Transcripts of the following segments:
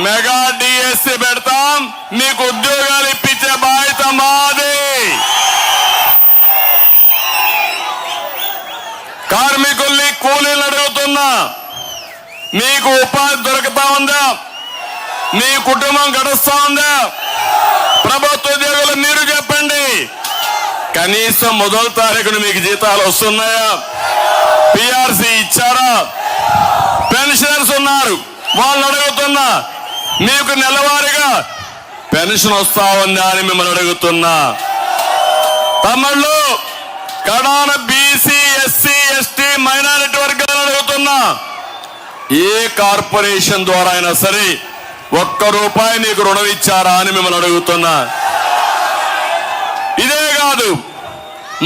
Mega DSC పెడతాం, మీకు ఉద్యోగాలు ఇప్పించే బాధ్యత మాది. కార్మికుల్ని కూలీలు అడుగుతున్నా, మీకు ఉపాధి దొరుకుతా ఉందా? మీ కుటుంబం గడుస్తా ఉందా? ప్రభుత్వ ఉద్యోగులు మీరు చెప్పండి. కనీసం మొదటి తారీఖున మీకు జీతాలు వస్తున్నాయా? పిఆర్సీ ఇచ్చారా? పెన్షనర్స్ ఉన్నారు, వాళ్ళు అడుగుతున్నా, మీకు నెలవారీగా పెన్షన్ వస్తా ఉందా అని మిమ్మల్ని అడుగుతున్నా. తమిళ్లు కడాన బీసీ, ఎస్సీ, ఎస్టీ, మైనారిటీ వర్గాలు అడుగుతున్నా, ఏ కార్పొరేషన్ ద్వారా అయినా సరే ₹1 నీకు రుణం ఇచ్చారా అని మిమ్మల్ని అడుగుతున్నా. ఇదే కాదు,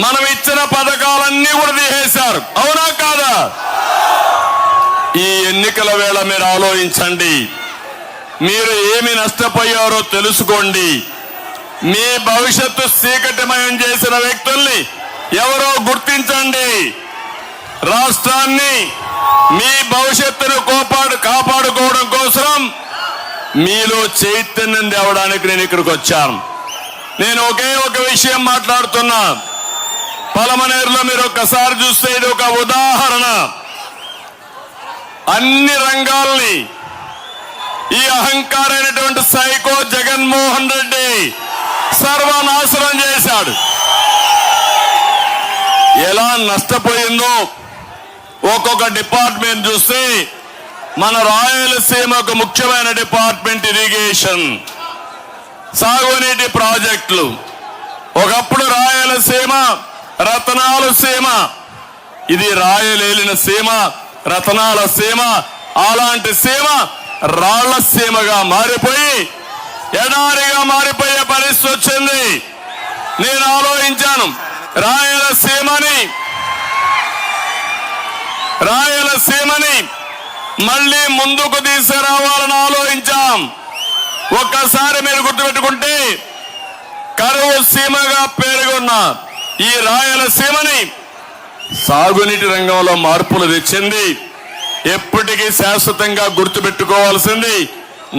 మనం ఇచ్చిన పథకాలన్నీ కూడా తీసేశారు, అవునా కాదా? ఈ ఎన్నికల వేళ మీరు ఆలోచించండి, మీరు ఏమి నష్టపోయారో తెలుసుకోండి. మీ భవిష్యత్తు చీకటిమయం చేసిన వ్యక్తుల్ని ఎవరో గుర్తించండి. రాష్ట్రాన్ని, మీ భవిష్యత్తును కాపాడుకోవడం కోసం మీలో చైతన్యం తేవడానికి నేను ఇక్కడికి వచ్చాను. నేను ఒకే ఒక విషయం మాట్లాడుతున్నా. పలమనేరులో మీరు ఒక్కసారి చూస్తే ఇది ఒక ఉదాహరణ. అన్ని రంగాల్ని ఈ అహంకారైనటువంటి సైకో జగన్మోహన్ రెడ్డి సర్వనాశనం చేశాడు. ఎలా నష్టపోయిందో ఒక్కొక్క డిపార్ట్మెంట్ చూస్తే, మన రాయలసీమకు ముఖ్యమైన డిపార్ట్మెంట్ ఇరిగేషన్, సాగునీటి ప్రాజెక్టులు. ఒకప్పుడు రాయలసీమ రతనాల సీమ, ఇది రాయలేలిన సీమ, రతనాల సీమ. అలాంటి సీమ రాళ్ల సీమగా మారిపోయి ఎడారిగా మారిపోయే పరిస్థితి వచ్చింది. నేను ఆలోచించాను, రాయలసీమని మళ్ళీ ముందుకు తీసుకురావాలని ఆలోచించాం. ఒక్కసారి మీరు గుర్తుపెట్టుకుంటే, కరువు సీమగా పేరుగొన్న ఈ రాయలసీమని సాగునీటి రంగంలో మార్పులు తెచ్చింది. ఎప్పటికీ శాశ్వతంగా గుర్తుపెట్టుకోవాల్సింది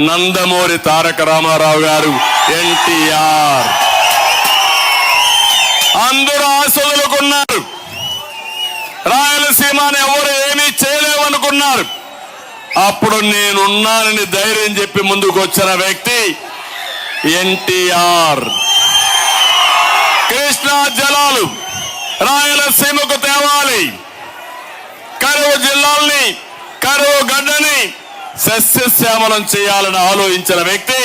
నందమూరి తారక రామారావు గారు, ఎన్టీఆర్. అందరూ ఆశలుకున్నారు, రాయలసీమని ఎవరు ఏమీ చేయలేవనుకున్నారు. అప్పుడు నేనున్నానని ధైర్యం చెప్పి ముందుకు వచ్చిన వ్యక్తి ఎన్టీఆర్. కృష్ణా జలాలు రాయలసీమకు తేవాలి, కరువు జిల్లాల్ని, కరువు గడ్డని సస్యశ్యామలం చేయాలని ఆలోచించిన వ్యక్తి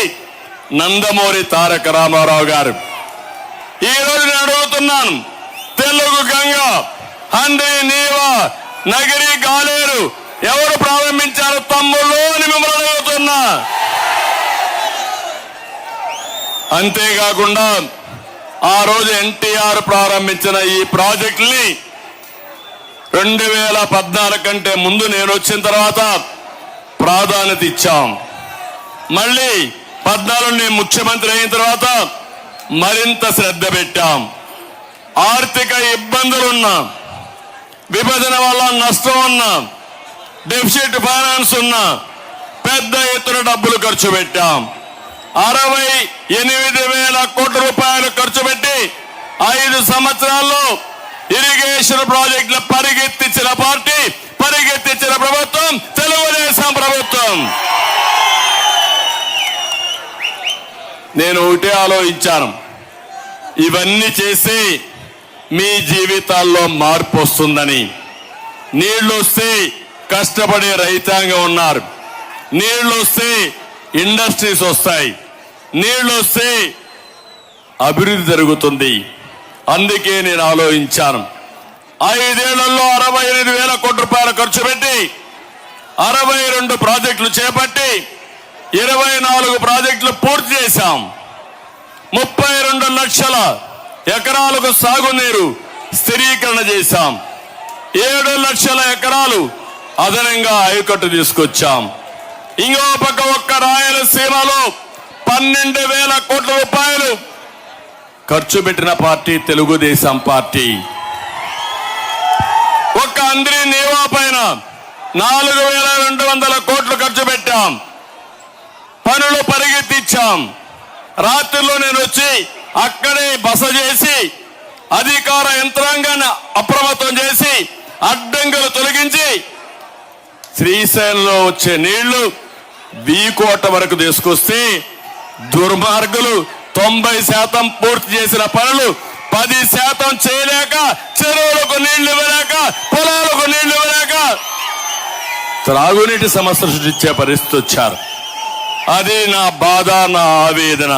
నందమూరి తారక రామారావు గారు. ఈ రోజు నేను అడుగుతున్నాను, తెలుగు గంగ, హంద్రి నీవా, నగిరి గాలేరు ఎవరు ప్రారంభించారు తమ్ముళ్ళు అని మిమ్మల్ని అడుగుతున్నా. అంతేకాకుండా ఆ రోజు ఎన్టీఆర్ ప్రారంభించిన ఈ ప్రాజెక్టుల్ని 2014 కంటే ముందు నేను వచ్చిన తర్వాత ప్రాధాన్యత ఇచ్చాం. మళ్ళీ 14 నేను ముఖ్యమంత్రి అయిన తర్వాత మరింత శ్రద్ధ పెట్టాం. ఆర్థిక ఇబ్బందులున్నా, విభజన వల్ల నష్టం ఉన్నా, డెఫిసిట్ ఫైనాన్స్ ఉన్నా పెద్ద ఎత్తున డబ్బులు ఖర్చు పెట్టాం. 68,000 కోట్ల రూపాయలు ఖర్చు పెట్టి 5 సంవత్సరాల్లో ఇరిగేషన్ ప్రాజెక్టులు పరిగెత్తించిన పార్టీ, పరిగెత్తించిన ప్రభుత్వం తెలుగుదేశం ప్రభుత్వం. నేను ఒకటే ఆలోచించాను, ఇవన్నీ చేసి మీ జీవితాల్లో మార్పు వస్తుందని. నీళ్లు వస్తే కష్టపడే రైతాంగం ఉన్నారు, నీళ్లు వస్తే ఇండస్ట్రీస్ వస్తాయి, నీళ్లు వస్తే అభివృద్ధి జరుగుతుంది. అందుకే నేను ఆలోచించాను, 5 ఏళ్లలో 68,000 కోట్ల రూపాయలు ఖర్చు పెట్టి 62 ప్రాజెక్టులు చేపట్టి 24 ప్రాజెక్టులు పూర్తి చేశాం. 32 లక్షల ఎకరాలకు సాగునీరు స్థిరీకరణ చేశాం. 7 లక్షల ఎకరాలు అదనంగా ఆయకట్టు తీసుకొచ్చాం. ఇంకో పక్క ఒక్క రాయలసీమలో 12,000 కోట్ల రూపాయలు ఖర్చు పెట్టిన పార్టీ తెలుగుదేశం పార్టీ. ఒక్క హంద్రి నీవా పైన 4,200 కోట్లు ఖర్చు పెట్టాం. పనులు పరిగెత్తించాం. రాత్రిలో నేను వచ్చి అక్కడే బస చేసి అధికార యంత్రాంగాన్ని అప్రమత్తం చేసి అడ్డంకులు తొలగించి శ్రీశైలంలో వచ్చే నీళ్లు వీకోట వరకు తీసుకొస్తే దుర్మార్గులు 90% పూర్తి చేసిన పనులు 10% చేయలేక చెరువులకు నీళ్లు ఇవ్వలేక పొలాలకు నీళ్లు ఇవ్వలేక త్రాగునీటి సమస్య సృష్టించే పరిస్థితి వచ్చారు. అది నా బాధ, నా ఆవేదన.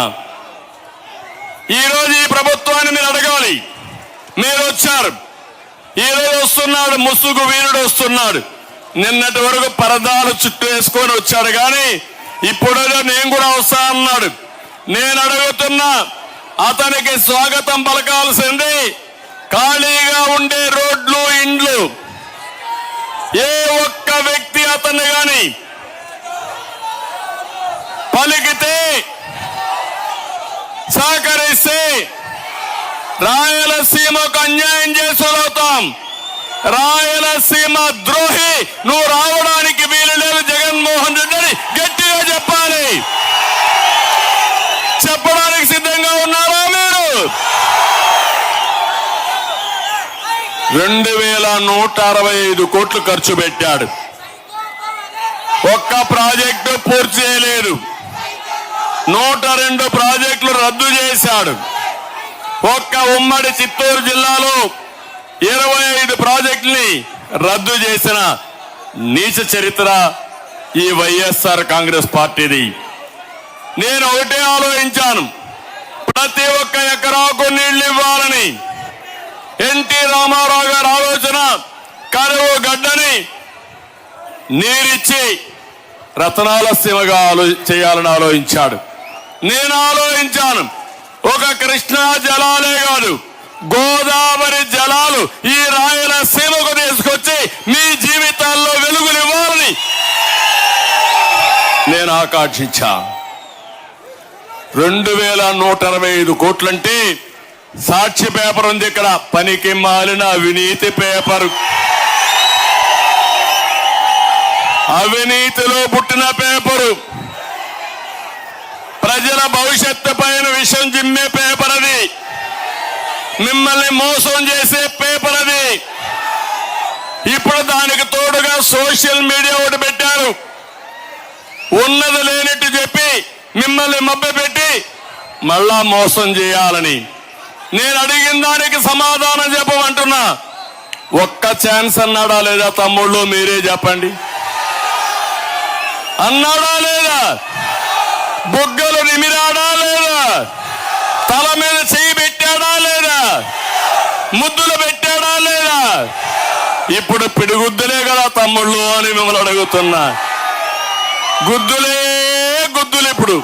ఈరోజు ఈ ప్రభుత్వాన్ని మీరు అడగాలి. మీరు వచ్చారు, ఈరోజు వస్తున్నాడు ముసుగు వీరుడు వస్తున్నాడు. నిన్నటి వరకు పరదాలు చుట్టూ వేసుకొని వచ్చాడు, కానీ ఇప్పుడేదో నేను కూడా వస్తా అన్నాడు. నేను అడుగుతున్నా, అతనికి స్వాగతం పలకాల్సింది ఖాళీగా ఉండే రోడ్లు, ఇండ్లు. ఏ ఒక్క వ్యక్తి అతన్ని గాని పలికితే సహకరిస్తే రాయలసీమకు అన్యాయం చేసులవుతాం. రాయలసీమ ద్రోహి నువ్వు రావడానికి వీలు లేదు జగన్మోహన్ రెడ్డి గట్టిగా చెప్పాలి. చెప్పడానికి సిద్ధంగా ఉన్నారా మీరు? 2165 కోట్లు ఖర్చు పెట్టాడు. ఒక్క ప్రాజెక్టు పూర్తి చేయలేదు. 102 ప్రాజెక్టులు రద్దు చేశాడు. ఒక్క ఉమ్మడి చిత్తూరు జిల్లాలో 25 ప్రాజెక్టుల్ని రద్దు చేసిన నీచ చరిత్ర ఈ వైఎస్ఆర్ కాంగ్రెస్ పార్టీది. నేను ఒకటే ఆలోచించాను, ప్రతి ఒక్క ఎకరాకు నీళ్లు ఇవ్వాలని. ఎన్టీ రామారావు గారి ఆలోచన కరువు గడ్డని నీరిచ్చి రతనాల సీమగా చేయాలని ఆలోచించాడు. నేను ఆలోచించాను, ఒక కృష్ణా జలాలే కాదు, గోదావరి జలాలు ఈ రాయలసీమకు తీసుకొచ్చి మీ జీవితాల్లో వెలుగులు ఇవ్వాలని నేను ఆకాంక్షించా. 2165 కోట్లంటే సాక్షి పేపర్ ఉంది ఇక్కడ, పనికి మాలిన అవినీతి పేపర్, అవినీతిలో పుట్టిన పేపరు, ప్రజల భవిష్యత్తు పైన విషం జిమ్మే పేపర్ అది, మిమ్మల్ని మోసం చేసే పేపర్ అది. ఇప్పుడు దానికి తోడుగా సోషల్ మీడియా ఒకటి పెట్టారు. ఉన్నది లేనట్టు చెప్పి మిమ్మల్ని మభ్యపెట్టి మళ్ళా మోసం చేయాలని. నేను అడిగిన దానికి సమాధానం చెప్పమంటున్నా. ఒక్క ఛాన్స్ అన్నాడా లేదా తమ్ముళ్ళు? మీరే చెప్పండి. అన్నాడా లేదా? బుగ్గలు నిమిరాడా లేదా? తల మీద చెయ్యి పెట్టాడా లేదా? ముద్దులు పెట్టాడా లేదా? ఇప్పుడు పిడిగుద్దులే కదా తమ్ముళ్ళు అని మిమ్మల్ని అడుగుతున్నా. గుద్దులే గుద్దులు, ఇప్పుడు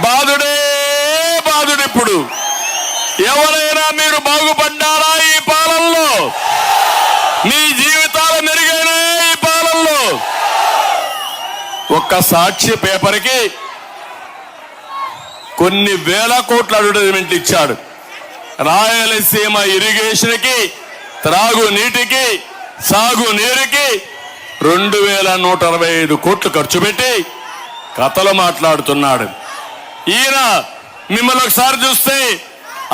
బాధుడే బాధుడు. ఇప్పుడు ఎవరైనా మీరు బాగుపడ్డారా ఈ పాలనలో? మీ జీవితాలు మెరుగైనా ఈ పాలనలో? ఒక్క సాక్షి పేపర్కి కొన్ని వేల కోట్ల అడ్వర్టైజ్మెంట్ ఇచ్చాడు. రాయలసీమ ఇరిగేషన్కి, త్రాగు నీటికి, సాగు నీరుకి 2165 కోట్లు ఖర్చు పెట్టి కథలు మాట్లాడుతున్నాడు. ఈయన మిమ్మల్ని ఒకసారి చూస్తే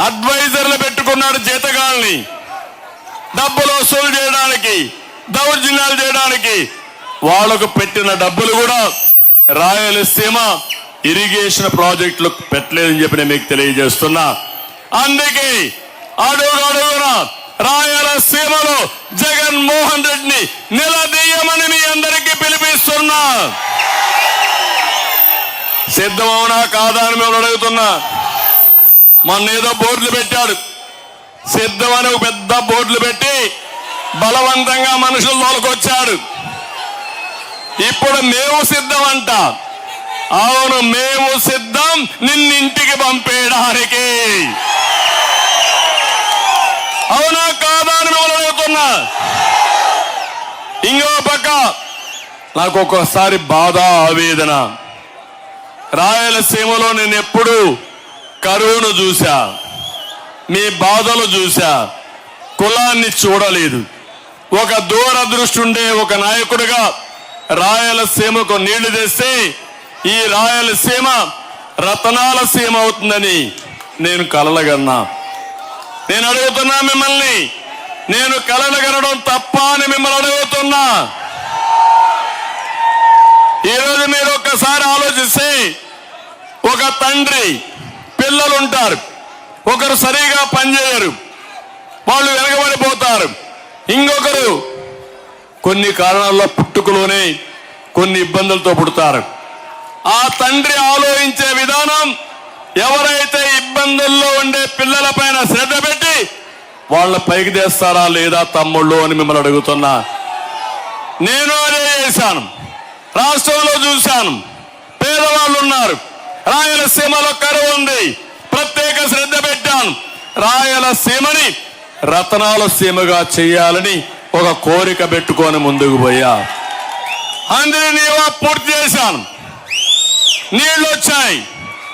అడ్వైజర్లు పెట్టుకున్నాడు, జీతగాల్ని డబ్బులు వసూలు చేయడానికి, దౌర్జన్యాలు చేయడానికి. వాళ్లకు పెట్టిన డబ్బులు కూడా రాయలసీమ ఇరిగేషన్ ప్రాజెక్టులు పెట్టలేదని చెప్పి నేను మీకు తెలియజేస్తున్నా. అందుకే అడుగడుగున రాయలసీమలో జగన్మోహన్ రెడ్డిని నిలదీయమని మీ అందరికీ పిలిపిస్తున్నా. సిద్ధమవునా కాదా అని మేము అడుగుతున్నా. మొన్న ఏదో బోర్డులు పెట్టాడు, సిద్ధమని ఒక పెద్ద బోర్డులు పెట్టి బలవంతంగా మనుషులు తోలుకొచ్చాడు. ఇప్పుడు మేము సిద్ధం అంట. అవును, మేము సిద్ధం నిన్నింటికి పంపేయడానికి. అవునా కాదా అని మేము అడుగుతున్నా. ఇంకో పక్క నాకు ఒక్కోసారి బాధ, ఆవేదన. రాయలసీమలో నేను ఎప్పుడు కరువును చూశా, మీ బాధలు చూశా, కులాన్ని చూడలేదు. ఒక దూరదృష్టి ఉండే ఒక నాయకుడిగా రాయలసీమకు నీళ్లు తెస్తే ఈ రాయలసీమ రతనాల సీమ అవుతుందని నేను కలలుగన్నా. నేను అడుగుతున్నా మిమ్మల్ని, నేను కలలు కనడం తప్ప అని మిమ్మల్ని అడుగుతున్నా. ఈరోజు మీరు ఒక్కసారి ఆలోచిస్తే, ఒక తండ్రి పిల్లలు ఉంటారు, ఒకరు సరిగా పనిచేయరు, వాళ్ళు వెనకబడిపోతారు. ఇంకొకరు కొన్ని కారణాల్లో పుట్టుకలోనే కొన్ని ఇబ్బందులతో పుడతారు. ఆ తండ్రి ఆలోచించే విధానం, ఎవరైతే ఇబ్బందుల్లో ఉండే పిల్లల పైన శ్రద్ధ పెట్టి వాళ్ళ పైకి తెస్తారా లేదా తమ్ముళ్ళు అని మిమ్మల్ని అడుగుతున్నా. నేను అదే చేశాను. రాష్ట్రంలో చూశాను, పేదవాళ్ళు ఉన్నారు, రాయలసీమలో కరువు ఉంది, ప్రత్యేక శ్రద్ధ పెట్టాను. రాయలసీమని రతనాల సీమగా చేయాలని ఒక కోరిక పెట్టుకొని ముందుకు పోయా. అందరినీ పూర్తి చేశాను. నీళ్లు వచ్చాయి,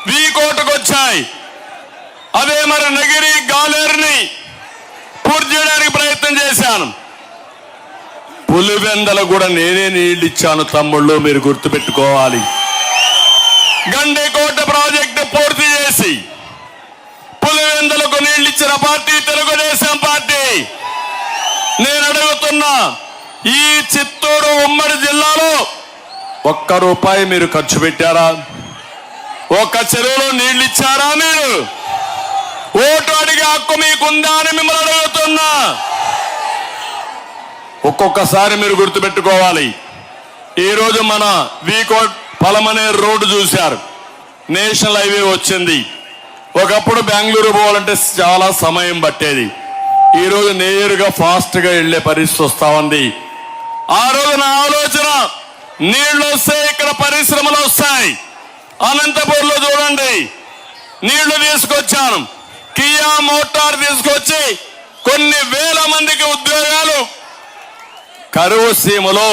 వీకోటకు వచ్చాయి. అదే మరి నగిరి గాలేరుని పూర్తి చేయడానికి ప్రయత్నం చేశాను. పులివెందలు కూడా నేనే నీళ్లు ఇచ్చాను తమ్ముళ్ళు, మీరు గుర్తుపెట్టుకోవాలి. గండికోట ప్రాజెక్టు పూర్తి చేసి పులివెందలకు నీళ్లు ఇచ్చిన పార్టీ తెలుగుదేశం పార్టీ. నేను అడుగుతున్నా, ఈ చిత్తూరు ఉమ్మడి జిల్లాలో ఒక్క రూపాయి మీరు ఖర్చు పెట్టారా? ఒక్క చెరువులో నీళ్లు ఇచ్చారా? మీరు ఓటు అడిగే హక్కు మీకుందా అని మిమ్మల్ని అడుగుతున్నా. ఒక్కొక్కసారి మీరు గుర్తుపెట్టుకోవాలి. ఈరోజు మన వీకోట్ పలమనే రోడ్డు చూశారు, నేషనల్ హైవే వచ్చింది. ఒకప్పుడు బెంగళూరు పోవాలంటే చాలా సమయం పట్టేది, ఈరోజు నేరుగా ఫాస్ట్ గా వెళ్లే పరిస్థితి వస్తా ఉంది. ఆ రోజు నా ఆలోచన, నీళ్లు వస్తే ఇక్కడ పరిశ్రమలు వస్తాయి. అనంతపూర్లో చూడండి, నీళ్లు తీసుకొచ్చాను, కియా మోటార్ తీసుకొచ్చి కొన్ని వేల మందికి ఉద్యోగాలు. కరువు సీమలో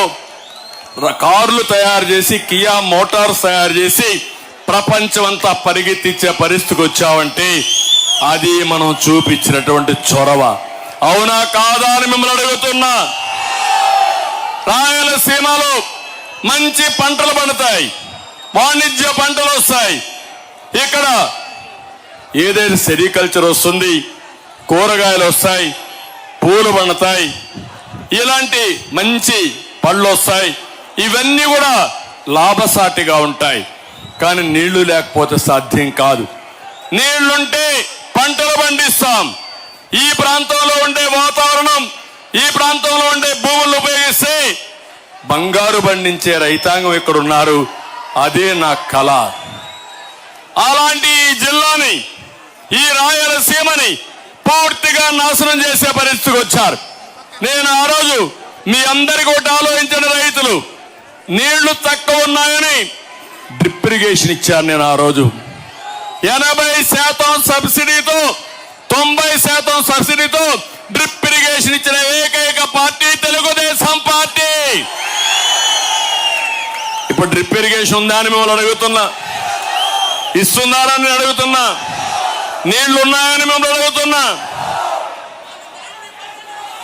కార్లు తయారు చేసి, కియా మోటార్స్ తయారు చేసి ప్రపంచమంతా పరిగెత్తించే పరిస్థితికి వచ్చామంటే అది మనం చూపించినటువంటి చొరవ. అవునా కాదా అని మిమ్మల్ని అడుగుతున్నా. రాయలసీమలో మంచి పంటలు పండుతాయి, వాణిజ్య పంటలు వస్తాయి. ఇక్కడ ఏదైతే సెరికల్చర్ వస్తుంది, కూరగాయలు వస్తాయి, పూలు పండుతాయి, ఇలాంటి మంచి పళ్ళు వస్తాయి. ఇవన్నీ కూడా లాభసాటిగా ఉంటాయి. కానీ నీళ్లు లేకపోతే సాధ్యం కాదు. నీళ్లుంటే పంటలు పండిస్తాం. ఈ ప్రాంతంలో ఉండే వాతావరణం, ఈ ప్రాంతంలో ఉండే భూములు ఉపయోగిస్తే బంగారు పండించే రైతాంగం ఇక్కడ ఉన్నారు. అదే నా కళ. అలాంటి ఈ జిల్లాని, ఈ రాయలసీమని పూర్తిగా నాశనం చేసే పరిస్థితికి వచ్చారు. నేను ఆ రోజు మీ అందరికీ ఒకటి ఆలోచించిన, రైతులు నీళ్లు తక్కువ ఉన్నాయని డ్రిప్ ఇరిగేషన్ ఇచ్చాను. నేను ఆ రోజు 80% సబ్సిడీతో, 90% సబ్సిడీతో డ్రిప్ ఇరిగేషన్ ఇచ్చిన ఏకైక పార్టీ తెలుగుదేశం పార్టీ. ఇప్పుడు డ్రిప్ ఇరిగేషన్ ఉందా అని మిమ్మల్ని అడుగుతున్నా, ఇస్తున్నారని అడుగుతున్నా, నీళ్లు ఉన్నాయని మిమ్మల్ని అడుగుతున్నా.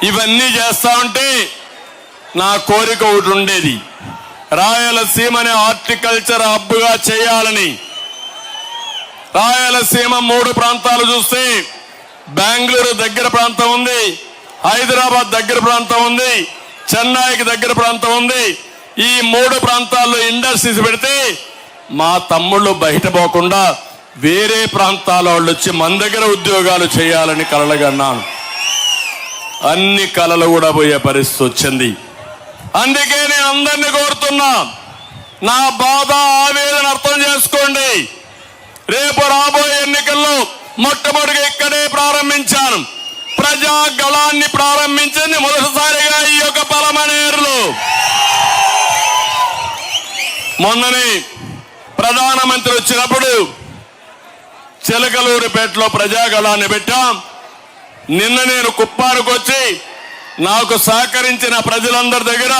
ఇవన్నీ చేస్తా ఉంటే నా కోరిక ఒకటి ఉండేది, రాయలసీమని హార్టికల్చర్ హబ్గా చేయాలని. రాయలసీమ 3 ప్రాంతాలు చూస్తే, బెంగళూరు దగ్గర ప్రాంతం ఉంది, హైదరాబాద్ దగ్గర ప్రాంతం ఉంది, చెన్నైకి దగ్గర ప్రాంతం ఉంది. ఈ 3 ప్రాంతాల్లో ఇండస్ట్రీస్ పెడితే మా తమ్ముళ్ళు బయట పోకుండా వేరే ప్రాంతాల వాళ్ళు వచ్చి మన దగ్గర ఉద్యోగాలు చేయాలని కలలుగన్నాను. అన్ని కలలు కూడా పోయే పరిస్థితి వచ్చింది. అందుకే నేను అందరినీ కోరుతున్నా, నా బాధ ఆవేదన అర్థం చేసుకోండి. రేపు రాబోయే ఎన్నికల్లో మొట్టమొదటిగా ఇక్కడే ప్రారంభించాను. ప్రజా గళాన్ని ప్రారంభించింది మొదటిసారిగా ఈ యొక్క పలమనేరులో. మొన్ననే ప్రధానమంత్రి వచ్చినప్పుడు చిలకలూరిపేటలో ప్రజాగళాన్ని పెట్టాం. నిన్న నేను కుప్పానికి వచ్చి నాకు సహకరించిన ప్రజలందరి దగ్గర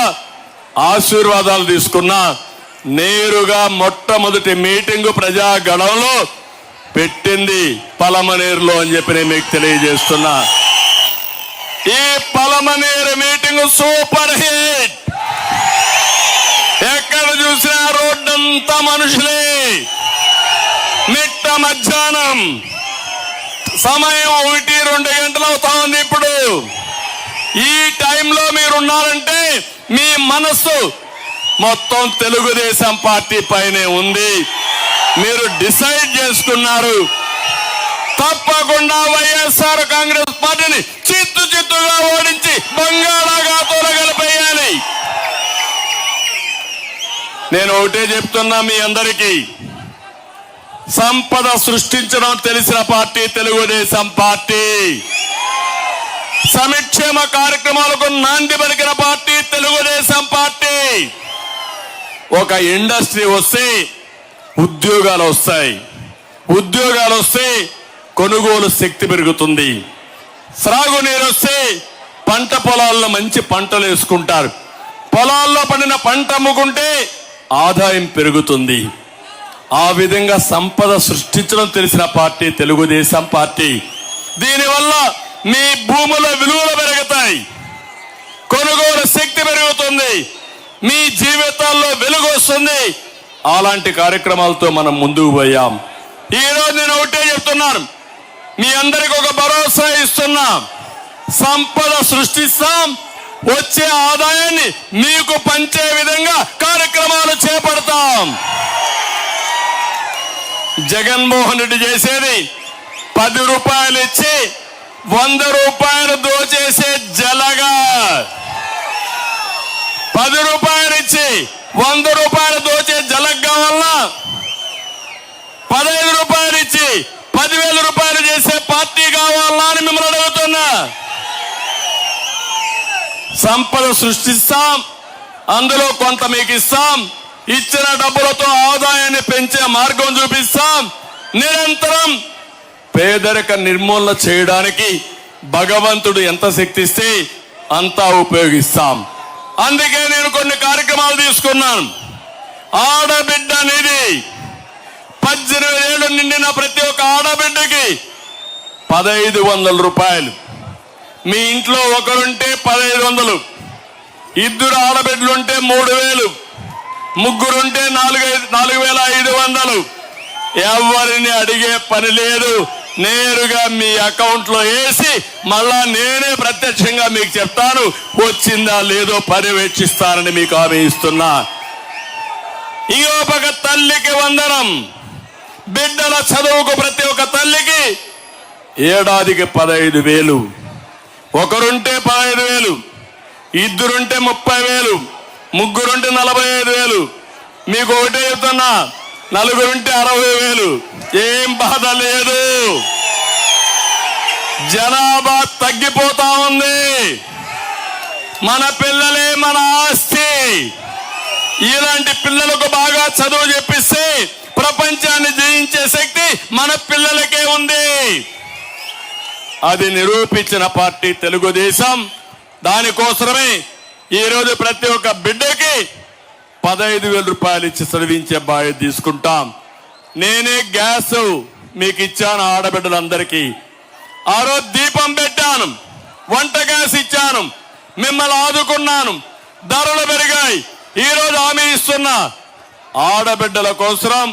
ఆశీర్వాదాలు తీసుకున్నా. నేరుగా మొట్టమొదటి మీటింగు ప్రజాగళంలో పెట్టింది పలమనేరులో అని చెప్పి నేను మీకు తెలియజేస్తున్నా. ఈ పలమనేరు మీటింగ్ సూపర్ హిట్. ఎక్కడ చూసినా రోడ్డు అంత మనుషులే. మిట్ట మధ్యాహ్నం సమయం 1-2 గంటలు అవుతా ఉంది. ఇప్పుడు ఈ టైంలో మీరున్నారంటే మీ మనస్సు మొత్తం తెలుగుదేశం పార్టీ పైనే ఉంది. మీరు డిసైడ్ చేసుకున్నారు, తప్పకుండా వైఎస్ఆర్ కాంగ్రెస్ పార్టీని చిత్తుగా ఓడించి బంగాళాఖాతంలో కలిపేయాలి. నేను ఒకటే చెప్తున్నా మీ అందరికీ, సంపద సృష్టించడం తెలిసిన పార్టీ తెలుగుదేశం పార్టీ. సంక్షేమ కార్యక్రమాలకు నాంది పలికిన పార్టీ తెలుగుదేశం పార్టీ. ఒక ఇండస్ట్రీ వస్తే ఉద్యోగాలు వస్తాయి, ఉద్యోగాలు వస్తే కొనుగోలు శక్తి పెరుగుతుంది. సాగునీరు వస్తే పంట పొలాల్లో మంచి పంటలు వేసుకుంటారు. పొలాల్లో పండిన పంట అమ్ముకుంటే ఆదాయం పెరుగుతుంది. ఆ విధంగా సంపద సృష్టించడం తెలిసిన పార్టీ తెలుగుదేశం పార్టీ. దీనివల్ల మీ భూముల విలువలు పెరుగుతాయి, కొనుగోలు శక్తి పెరుగుతుంది, మీ జీవితాల్లో వెలుగు వస్తుంది. అలాంటి కార్యక్రమాలతో మనం ముందుకు పోయాం. ఈ రోజు నేను ఒకటే చెప్తున్నాను, మీ అందరికి ఒక భరోసా ఇస్తున్నా. సంపద సృష్టిస్తాం, వచ్చే ఆదాయాన్ని మీకు పంచే విధంగా కార్యక్రమాలు చేపడతాం. జగన్మోహన్ రెడ్డి చేసేది 10 రూపాయలు ఇచ్చి 100 రూపాయలు దోచేసే జలగా. 10 రూపాయలు ఇచ్చి 100 రూపాయలు దోచే జలగ్ కావాలన్నా 15 రూపాయలు ఇచ్చి 10,000 రూపాయలు చేసే పార్టీ కావాలన్నా అని మిమ్మల్ని అడుగుతున్నా. సంపద సృష్టిస్తాం, అందులో కొంత మీకు ఇస్తాం, ఇచ్చిన డబ్బులతో ఆదాయాన్ని పెంచే మార్గం చూపిస్తాం. నిరంతరం పేదరిక నిర్మూలన చేయడానికి భగవంతుడు ఎంత శక్తి ఇస్తే అంతా ఉపయోగిస్తాం. అందుకే నేను కొన్ని కార్యక్రమాలు తీసుకున్నాను. ఆడబిడ్డ అనేది 18 ఏళ్ళు నిండిన ప్రతి ఒక్క ఆడబిడ్డకి 1,500 రూపాయలు. మీ ఇంట్లో ఒకరుంటే 1,500, 2 ఆడబిడ్డలుంటే 3,000, 3 ఉంటే 4,500. ఎవరిని అడిగే పని లేదు, నేరుగా మీ అకౌంట్ లో వేసి మళ్ళా నేనే ప్రత్యక్షంగా మీకు చెప్తాను, వచ్చిందా లేదో పర్యవేక్షిస్తానని మీకు హామీ ఇస్తున్నా. ఇంకో పక్క తల్లికి వందనం, బిడ్డల చదువుకు ప్రతి ఒక్క తల్లికి ఏడాదికి 15,000. ఒకరుంటే 15,000, 2 ఉంటే 30,000, 3 ఉంటే 45,000. మీకు ఒకటే చెప్తున్నా, 4 ఉంటే 60,000. ఏం బాధ లేదు. జనాభా తగ్గిపోతా ఉంది. మన పిల్లలే మన ఆస్తి. ఇలాంటి పిల్లలకు బాగా చదువు చెప్పిస్తే ప్రపంచాన్ని జయించే శక్తి మన పిల్లలకే ఉంది. అది నిరూపించిన పార్టీ తెలుగుదేశం. దానికోసమే ఈరోజు ప్రతి ఒక్క బిడ్డకి 15,000 రూపాయలు ఇచ్చి చదివించే బాధ్యత తీసుకుంటాం. నేనే గ్యాస్ మీకు ఇచ్చాను ఆడబిడ్డలందరికీ. ఆ రోజు దీపం పెట్టాను, వంట గ్యాస్ ఇచ్చాను, మిమ్మల్ని ఆదుకున్నాను. ధరలు పెరిగాయి. ఈ రోజు హామీ ఇస్తున్నా, ఆడబిడ్డల కోసం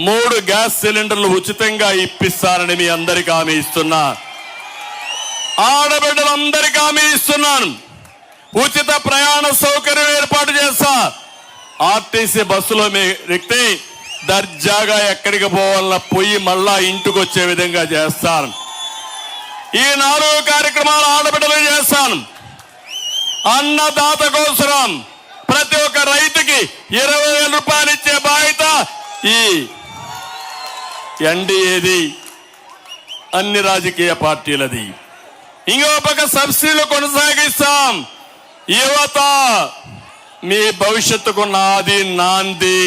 3 గ్యాస్ సిలిండర్లు ఉచితంగా ఇప్పిస్తానని మీ అందరికీ హామీ ఇస్తున్నా. ఆడబిడ్డలందరికీ హామీ ఇస్తున్నాను. ఉచిత ప్రయాణ సౌకర్యం ఏర్పాటు చేస్తా. ఆర్టీసీ బస్సులో ఎక్కితే దర్జాగా ఎక్కడికి పోవాలన్నా పోయి మళ్ళా ఇంటికి వచ్చే విధంగా చేస్తాను. ఈ 4 కార్యక్రమాలు ఆడబిడ్డలు చేస్తాను. అన్నదాత కోసం ప్రతి ఒక్క రైతుకి 20,000 రూపాయలు ఇచ్చే బాధ్యత ఈ ఎన్డీఏది, అన్ని రాజకీయ పార్టీలది. ఇంకో పక్క సబ్సిడీలు కొనసాగిస్తాం. యువత మీ భవిష్యత్తుకు నాది నాంది.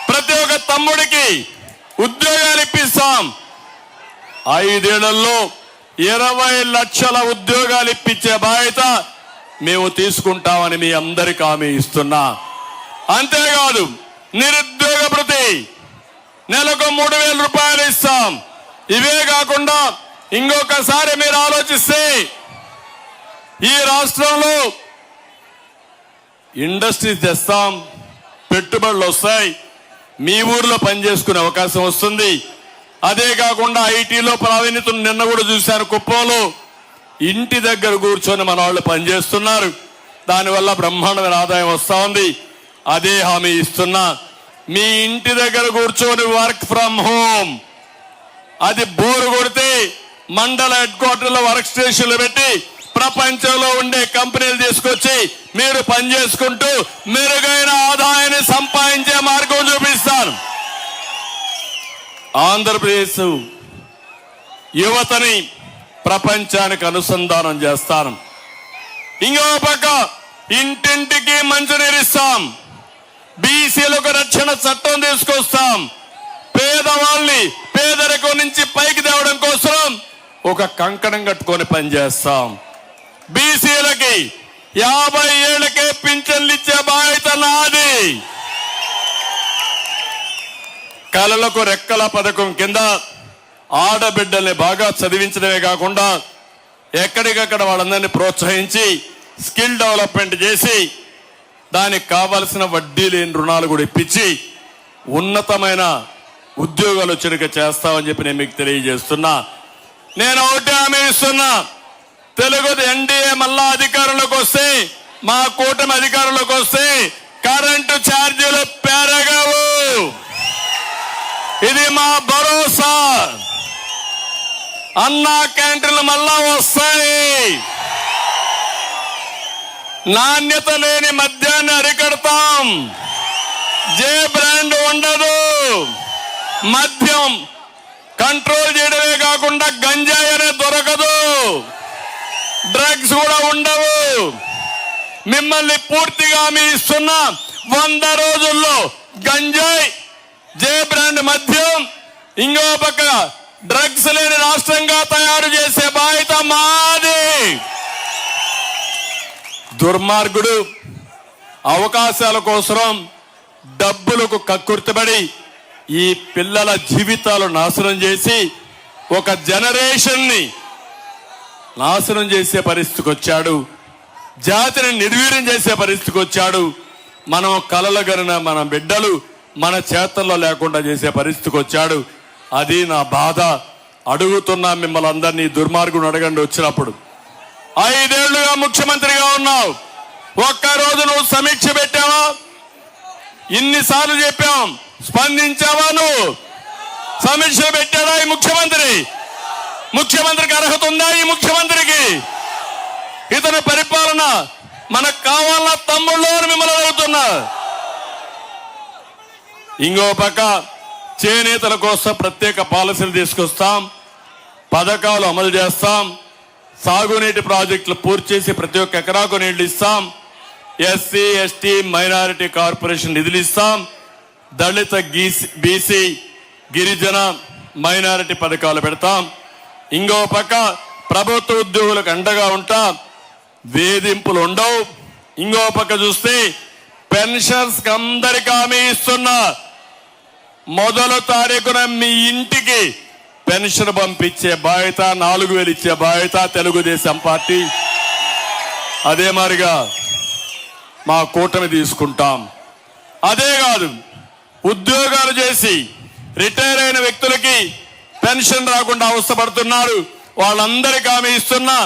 ప్రతి ఒక్క తమ్ముడికి ఉద్యోగాలు ఇప్పిస్తాం. 5 ఏళ్లలో 20 లక్షల ఉద్యోగాలు ఇప్పించే బాధ్యత మేము తీసుకుంటామని మీ అందరికీ హామీ ఇస్తున్నా. అంతేకాదు నిరుద్యోగ భృతి నెలకు 3,000 రూపాయలు ఇస్తాం. ఇవే కాకుండా ఇంకొకసారి మీరు ఆలోచిస్తే ఈ రాష్ట్రంలో ఇండస్ట్రీస్ తెస్తాం, పెట్టుబడులు వస్తాయి, మీ ఊర్లో పనిచేసుకునే అవకాశం వస్తుంది. అదే కాకుండా ఐటీలో ప్రావీణ్యత నిన్న కూడా చూశాను, కుప్పంలో ఇంటి దగ్గర కూర్చొని మన వాళ్ళు పనిచేస్తున్నారు. దానివల్ల బ్రహ్మాండమైన ఆదాయం వస్తా ఉంది. అదే హామీ ఇస్తున్నా, మీ ఇంటి దగ్గర కూర్చొని వర్క్ ఫ్రమ్ హోమ్, అది బోరు కొడితే మండల హెడ్ క్వార్టర్లో వర్క్ స్టేషన్లు పెట్టి ప్రపంచంలో ఉండే కంపెనీలు తీసుకొచ్చి మీరు పనిచేసుకుంటూ మెరుగైన ఆదాయాన్ని సంపాదించే మార్గం చూపిస్తాను. ఆంధ్రప్రదేశ్ యువతని ప్రపంచానికి అనుసంధానం చేస్తాను. ఇంకో పక్క ఇంటింటికి మంచినీరు ఇస్తాం, బీసీలకు రక్షణ చట్టం తీసుకొస్తాం, పేదవాళ్ళని పేదరికం నుంచి పైకి తేవడం కోసం ఒక కంకణం కట్టుకొని పనిచేస్తాం. బీసీలకి 50 ఏళ్లకే పింఛన్లు ఇచ్చే బాధ్యత నాది. కళలకు రెక్కల పథకం కింద ఆడబిడ్డల్ని బాగా చదివించడమే కాకుండా ఎక్కడికక్కడ వాళ్ళందరినీ ప్రోత్సహించి స్కిల్ డెవలప్మెంట్ చేసి దానికి కావలసిన వడ్డీ లేని రుణాలు కూడా ఇప్పించి ఉన్నతమైన ఉద్యోగాలు వచ్చేట్టుగా చేస్తామని చెప్పి నేను మీకు తెలియజేస్తున్నా. నేను ఒకటే హామీ ఇస్తున్నా, తెలుగు ఎన్డీఏ మళ్ళా అధికారంలోకి వస్తే, మా కూటమి అధికారంలోకి వస్తే కరెంటు ఛార్జీలు పెరగవు. ఇది మా భరోసా. అన్నా క్యాంటీన్లు మళ్ళా వస్తాయి. నాణ్యత లేని మద్యాన్ని అరికడతాం. జే బ్రాండ్ ఉండదు. మద్యం కంట్రోల్ చేయడమే కాకుండా గంజాయి అనే దొరకదు, డ్రగ్స్ కూడా ఉండవు. మిమ్మల్ని పూర్తిగా మీ ఇస్తున్న 100 రోజుల్లో గంజాయి, జే బ్రాండ్ మద్యం, ఇంకో పక్క డ్రగ్స్ లేని రాష్ట్రంగా తయారు చేసే బాధ్యత మాది. దుర్మార్గుడు అవకాశాల కోసం డబ్బులకు కక్కుర్తిపడి ఈ పిల్లల జీవితాలు నాశనం చేసి ఒక జనరేషన్ ని నాశనం చేసే పరిస్థితికి వచ్చాడు. జాతిని నిర్వీర్యం చేసే పరిస్థితికి వచ్చాడు. మనం కలలుగనిన మన బిడ్డలు మన చేతల్లో లేకుండా చేసే పరిస్థితికి వచ్చాడు. అది నా బాధ. అడుగుతున్నా మిమ్మల్ని అందరినీ, దుర్మార్గుని అడగండి వచ్చినప్పుడు. 5 ఏళ్లుగా ముఖ్యమంత్రిగా ఉన్నావు, ఒక్కరోజు నువ్వు సమీక్ష పెట్టావా? ఇన్నిసార్లు చెప్పాం, స్పందించావా? నువ్వు సమీక్ష పెట్టాడా ఈ ముఖ్యమంత్రి? ముఖ్యమంత్రికి అర్హత ఉందా ఈ ముఖ్యమంత్రికి? ఇతని పరిపాలన మనకు కావాలన్న తమ్ముళ్ళు మిమ్మల్ని అడుగుతున్నా. ఇంకో పక్క చేనేతల కోసం ప్రత్యేక పాలసీలు తీసుకొస్తాం, పథకాలు అమలు చేస్తాం, సాగునీటి ప్రాజెక్టులు పూర్తి చేసి ప్రతి ఒక్క ఎకరాకు నీళ్లు ఇస్తాం, ఎస్సీ ఎస్టీ మైనారిటీ కార్పొరేషన్ నిధులు ఇస్తాం, దళిత బీసీ గిరిజన మైనారిటీ పథకాలు పెడతాం. ఇంకో పక్క ప్రభుత్వ ఉద్యోగులకు అండగా ఉంటాం, వేధింపులు ఉండవు. ఇంకో పక్క చూస్తే పెన్షన్స్ అందరికీ హామీ ఇస్తున్నా. 1వ తారీఖున మీ ఇంటికి పెన్షన్ పంపించే బాధ్యత, 4000 ఇచ్చే బాధ్యత తెలుగుదేశం పార్టీ. అదే మాదిరిగా మా కూటమి తీసుకుంటాం. అదే కాదు, ఉద్యోగాలు చేసి రిటైర్ అయిన వ్యక్తులకి పెన్షన్ రాకుండా అవస్థపడుతున్నారు, వాళ్ళందరికీ హామీ ఇస్తున్నా.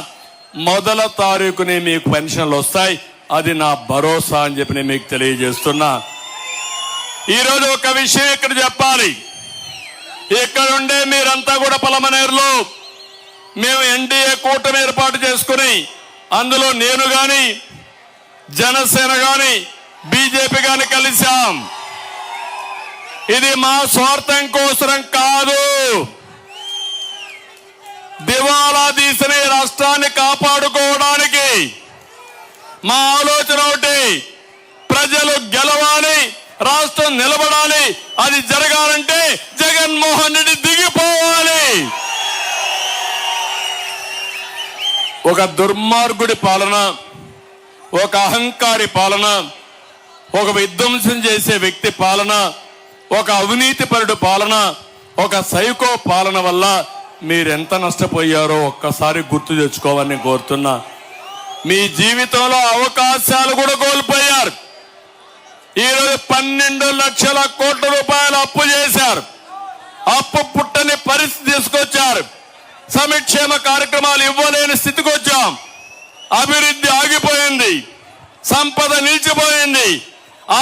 1వ తారీఖునే మీకు పెన్షన్లు వస్తాయి. అది నా భరోసా అని చెప్పి నేను మీకు తెలియజేస్తున్నా. ఈరోజు ఒక విషయం ఇక్కడ చెప్పాలి. ఇక్కడుండే మీరంతా కూడా పలమనేరులో మేము ఎన్డీఏ కూటమి ఏర్పాటు చేసుకుని అందులో నేను గాని జనసేన గాని బీజేపీ గాని కలిశాం. ఇది మా స్వార్థం కోసం కాదు. దివాలా తీసిన రాష్ట్రాన్ని కాపాడుకోవడానికి మా ఆలోచన ఒకటి, ప్రజలు గెలవాలి, రాష్ట్రం నిలబడాలి. అది జరగాలంటే జగన్మోహన్ రెడ్డి దిగిపోవాలి. ఒక దుర్మార్గుడి పాలన, ఒక అహంకారి పాలన, ఒక విధ్వంసం చేసే వ్యక్తి పాలన, ఒక అవినీతిపరుడు పాలన, ఒక సైకో పాలన వల్ల మీరెంత నష్టపోయారో ఒక్కసారి గుర్తు తెచ్చుకోవాలని కోరుతున్నా. మీ జీవితంలో అవకాశాలు కూడా కోల్పోయారు. ఈరోజు 12 లక్షల కోట్ల రూపాయలు అప్పు చేశారు. అప్పు పుట్టని పరిస్థితి తీసుకొచ్చారు. సంక్షేమ కార్యక్రమాలు ఇవ్వలేని స్థితికి వచ్చాం. అభివృద్ధి ఆగిపోయింది, సంపద నిలిచిపోయింది,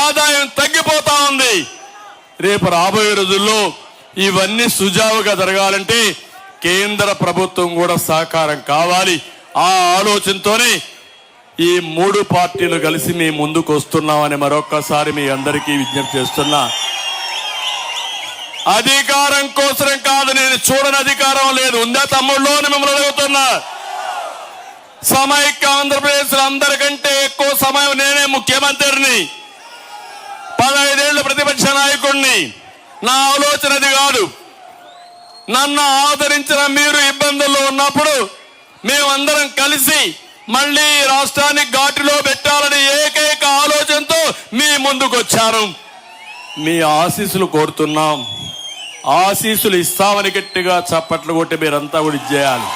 ఆదాయం తగ్గిపోతా ఉంది. రేపు రాబోయే రోజుల్లో ఇవన్నీ సుజావుగా జరగాలంటే కేంద్ర ప్రభుత్వం కూడా సహకారం కావాలి. ఆ ఆలోచనతోనే ఈ 3 పార్టీలు కలిసి మీ ముందుకు వస్తున్నామని మరొక్కసారి మీ అందరికీ విజ్ఞప్తి చేస్తున్నా. అధికారం కోసం కాదు, నేను చూడని అధికారం లేదు. ఉందా తమ్ముళ్ళు అని మిమ్మల్ని అడుగుతున్నా. సమైక్య ఆంధ్రప్రదేశ్ అందరికంటే ఎక్కువ సమయం నేనే ముఖ్యమంత్రిని, 15 ఏళ్ల ప్రతిపక్ష నాయకుడిని. నా ఆలోచన అది కాదు. నన్ను ఆదరించిన మీరు ఇబ్బందుల్లో ఉన్నప్పుడు మేమందరం కలిసి మళ్ళీ రాష్ట్రాన్ని ఘాటిలో పెట్టాలని ఏకైక ఆలోచనతో మీ ముందుకు వచ్చాను. మీ ఆశీస్సులు కోరుతున్నాం. ఆశీస్సులు ఇస్తామని గట్టిగా చప్పట్లు కొట్టి మీరంతా కూడా చేయాలి.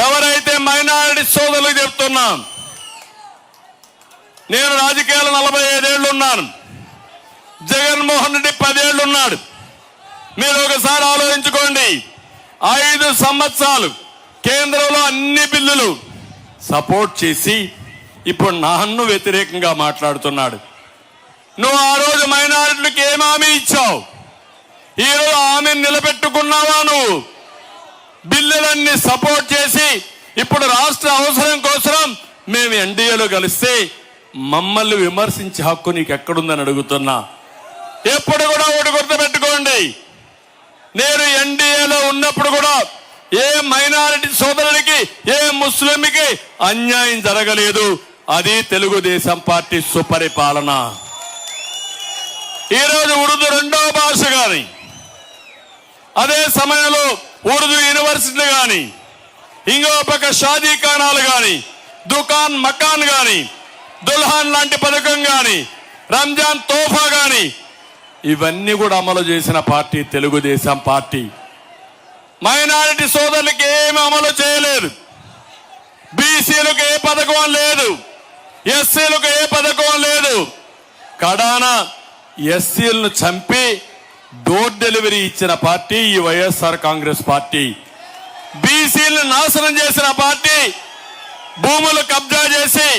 ఎవరైతే మైనారిటీ సోదరులకు చెప్తున్నాం, నేను రాజకీయాలు 45 ఏళ్ళు ఉన్నాను. జగన్మోహన్ రెడ్డి 10 ఏళ్ళు ఉన్నాడు. మీరు ఒకసారి ఆలోచించుకోండి. 5 సంవత్సరాలు కేంద్రంలో అన్ని బిల్లులు సపోర్ట్ చేసి ఇప్పుడు నన్ను వ్యతిరేకంగా మాట్లాడుతున్నాడు. నువ్వు ఆ రోజు మైనారిటీలకు ఏం హామీ ఇచ్చావు? ఈరోజు హామీని నిలబెట్టుకున్నావా? నువ్వు బిల్లులన్నీ సపోర్ట్ చేసి ఇప్పుడు రాష్ట్ర అవసరం కోసం మేము ఎన్డీఏలో కలిస్తే మమ్మల్ని విమర్శించే హక్కు నీకు ఎక్కడుందని అడుగుతున్నా. ఎప్పుడు కూడా ఒకటి గుర్తుపెట్టుకోండి, నేను ఎన్డీఏలో ఉన్నప్పుడు కూడా ఏ మైనారిటీ సోదరుడికి, ఏ ముస్లింకి అన్యాయం జరగలేదు. అది తెలుగుదేశం పార్టీ సుపరిపాలన. ఈరోజు ఉర్దూ 2వ భాష కానీ, అదే సమయంలో ఉర్దూ యూనివర్సిటీ కానీ, ఇంకో పక్క షాదీ ఖానాలు కానీ, దుకాన్ మకాన్ కానీ, దుల్హాన్ లాంటి పథకం కానీ, రంజాన్ తోఫా కానీ, ఇవన్నీ కూడా అమలు చేసిన పార్టీ తెలుగుదేశం పార్టీ. మైనారిటీ సోదరులకి ఏమి అమలు చేయలేదు. బీసీలకు ఏ పథకం లేదు, ఎస్సీలకు ఏ పథకం లేదు. కడాన ఎస్సీలను చంపి డోర్ డెలివరీ ఇచ్చిన పార్టీ ఈ వైఎస్ఆర్ కాంగ్రెస్ పార్టీ. బీసీలను నాశనం చేసిన పార్టీ. భూములు కబ్జా చేసి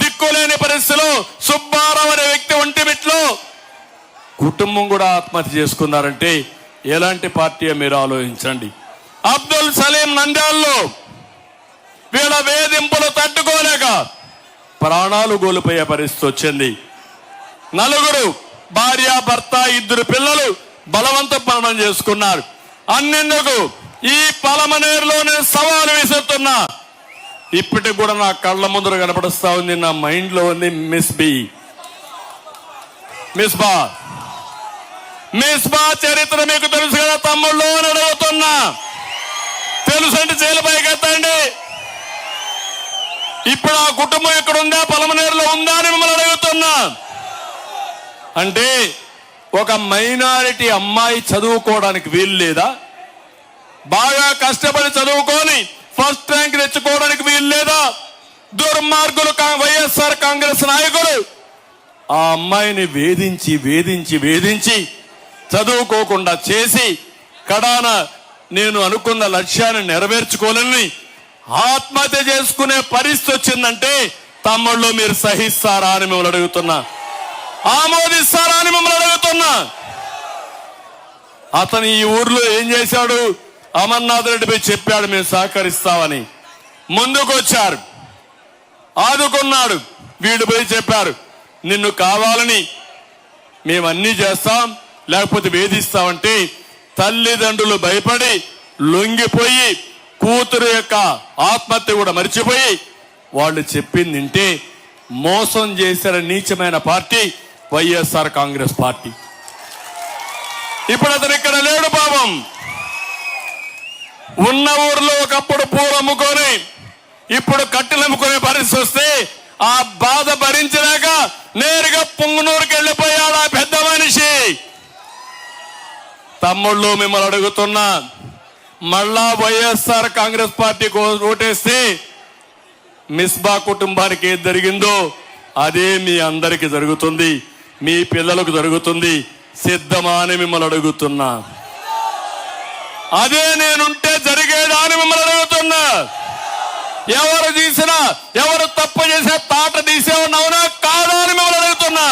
దిక్కులేని పరిస్థితిలో సుబ్బారావు అనే వ్యక్తి ఒంటిమిట్లో కుటుంబం కూడా ఆత్మహత్య చేసుకున్నారంటే ఎలాంటి పార్టీ మీరు ఆలోచించండి. అబ్దుల్ సలీం నంద్యాలలో వీళ్ళ వేధింపులు తట్టుకోలేక ప్రాణాలు కోల్పోయే పరిస్థితి వచ్చింది. 4 భార్య భర్త 2 పిల్లలు బలవంత మరణం చేసుకున్నారు. అన్నెందుకు ఈ పలమనేరులో నేను సవాలు విసురుతున్నా. ఇప్పటికి కూడా నా కళ్ళ ముందర కనపడుస్తా ఉంది, నా మైండ్ లో ఉంది. మిస్బా చరిత్ర మీకు తెలుసు కదా తమ్ముళ్ళు అని అడుగుతున్నా. తెలుసంటే చేలపైకి ఎత్తండి. ఇప్పుడు ఆ కుటుంబం ఇక్కడ ఉందా, పలమనేరులో ఉందా అని మిమ్మల్ని అడుగుతున్నా. అంటే ఒక మైనారిటీ అమ్మాయి చదువుకోవడానికి వీలు లేదా? బాగా కష్టపడి చదువుకొని ఫస్ట్ ర్యాంక్ తెచ్చుకోవడానికి వీలు లేదా? దుర్మార్గులు వైఎస్ఆర్ కాంగ్రెస్ నాయకులు ఆ అమ్మాయిని వేధించి వేధించి వేధించి చదువుకోకుండా చేసి కడాన నేను అనుకున్న లక్ష్యాన్ని నెరవేర్చుకోలేని ఆత్మహత్య చేసుకునే పరిస్థితి వచ్చిందంటే తమ్ముళ్ళు మీరు సహిస్తారా అని మిమ్మల్ని అడుగుతున్నా, ఆమోదిస్తారా అని మిమ్మల్ని అడుగుతున్నా. అతను ఈ ఊర్లో ఏం చేశాడు? అమర్నాథ్ రెడ్డిపై చెప్పాడు మేము సహకరిస్తామని. ముందుకు వచ్చారు, ఆదుకున్నాడు. వీడు పోయి చెప్పారు నిన్ను కావాలని మేమన్నీ చేస్తాం లేకపోతే వేధిస్తామంటే తల్లిదండ్రులు భయపడి లొంగిపోయి కూతురు యొక్క ఆత్మహత్య కూడా మర్చిపోయి వాళ్ళు చెప్పింది వింటే మోసం చేసిన నీచమైన పార్టీ వైఎస్ఆర్ కాంగ్రెస్ పార్టీ. ఇప్పుడు అతను ఇక్కడ లేడు పాపం. ఉన్న ఊర్లో ఒకప్పుడు పూలు అమ్ముకొని ఇప్పుడు కట్టెలు అమ్ముకునే పరిస్థితి వస్తే ఆ బాధ భరించలేక నేరుగా పుంగనూరుకి వెళ్ళిపోయాడు ఆ పెద్ద మనిషి. తమ్ముళ్ళు మిమ్మల్ని అడుగుతున్నా, మళ్ళా వైఎస్ఆర్ కాంగ్రెస్ పార్టీకి ఓటేస్తే మిస్బా కుటుంబానికి ఏది జరిగిందో అదే మీ అందరికి జరుగుతుంది, మీ పిల్లలకు జరుగుతుంది. సిద్ధమా అని మిమ్మల్ని అడుగుతున్నా. అదే నేనుంటే జరిగేదాన్ని మిమ్మల్ని అడుగుతున్నా. ఎవరు తీసినా, ఎవరు తప్పు చేసే తాట తీసేవున్నావునా కాదా అని మిమ్మల్ని అడుగుతున్నా.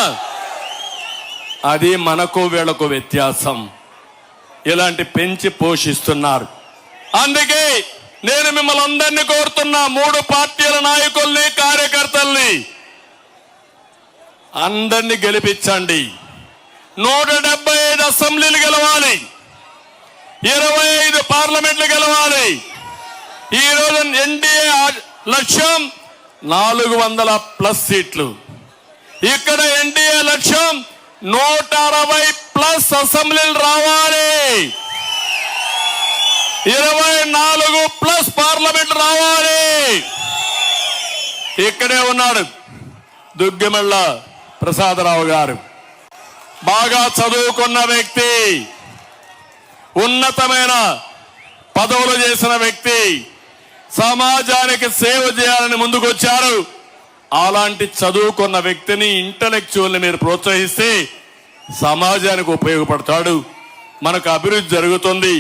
అది మనకు వీళ్లకు వ్యత్యాసం. ఇలాంటి పెంచి పోషిస్తున్నారు. అందుకే నేను మిమ్మల్ని అందరినీ కోరుతున్నా, 3 పార్టీల నాయకుల్ని, కార్యకర్తల్ని అందరినీ గెలిపించండి. 175 అసెంబ్లీలు గెలవాలి, 25 పార్లమెంట్లు గెలవాలి. ఈ రోజు ఎన్డీఏ లక్ష్యం 400+ సీట్లు. ఇక్కడ ఎన్డీఏ లక్ష్యం 160+ అసెంబ్లీలు రావాలి, 24+ పార్లమెంట్ రావాలి. ఇక్కడే ఉన్నాడు దుగ్గిమళ్ళ ప్రసాదరావు గారు. బాగా చదువుకున్న వ్యక్తి, ఉన్నతమైన పదవులు చేసిన వ్యక్తి, సమాజానికి సేవ చేయాలని ముందుకొచ్చారు. అలాంటి చదువుకున్న వ్యక్తిని, ఇంటలెక్చువల్ని మీరు ప్రోత్సహిస్తే సమాజానికి ఉపయోగపడతాడు, మనకు అభివృద్ధి జరుగుతుంది.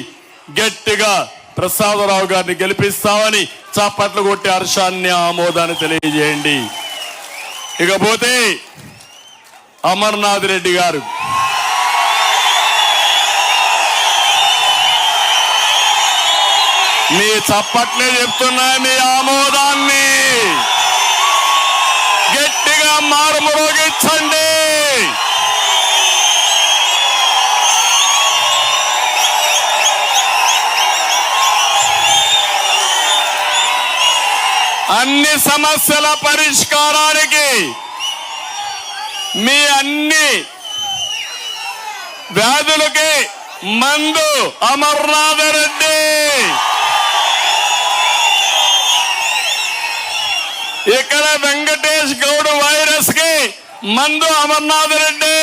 గట్టిగా ప్రసాదరావు గారిని గెలిపిస్తామని చప్పట్లు కొట్టి హర్షాన్ని, ఆమోదాన్ని తెలియజేయండి. ఇకపోతే అమర్నాథ్ రెడ్డి గారు, మీ చప్పట్లే చెప్తున్నా, మీ ఆమోదాన్ని గట్టిగా మారుమోగించండి. అన్ని సమస్యల పరిష్కారానికి, మీ అన్ని వ్యాధులకి మందు అమర్నాథ్ రెడ్డి. ఇక్కడ వెంకటేష్ గౌడ్ వైరస్ కి మందు అమర్నాథ్ రెడ్డి.